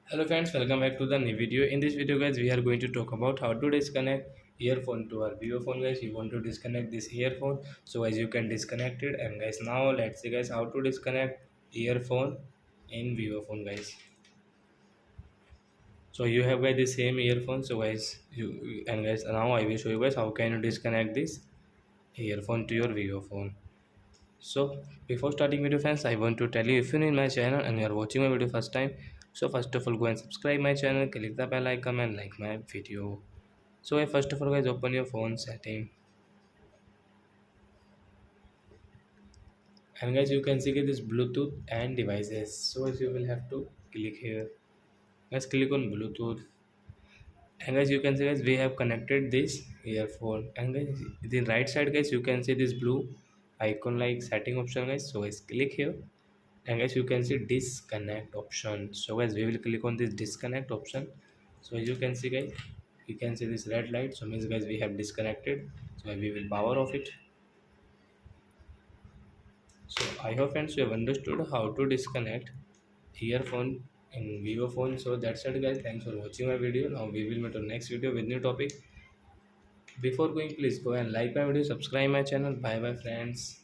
Hello friends, welcome back to the new video. In this video guys, we are going to talk about how to disconnect earphone to our Vivo phone guys. You want to disconnect this earphone, so guys you can disconnect it. And guys, now let's see guys how to disconnect earphone in Vivo phone guys. So you have guys the same earphone, so guys now I will show you guys how can you disconnect this earphone to your Vivo phone. So before starting video friends, I want to tell you, if you're new in my channel and you are watching my video first time, so first of all go and subscribe my channel, click the bell icon and like my video. So first of all guys, open your phone setting, and guys you can see this Bluetooth and devices. So guys you will have to click here. Guys click on Bluetooth, and guys you can see guys we have connected this earphone. And guys the right side guys you can see this blue icon like setting option guys. So guys click here, and guys you can see disconnect option. So guys we will click on this disconnect option. So as you can see guys, you can see this red light, so means guys we have disconnected. So we will power off it. So I hope friends you have understood how to disconnect earphone in Vivo phone. So that's it guys, thanks for watching my video. Now we will meet on next video with new topic. Before going, please go and like my video, subscribe my channel. Bye bye friends.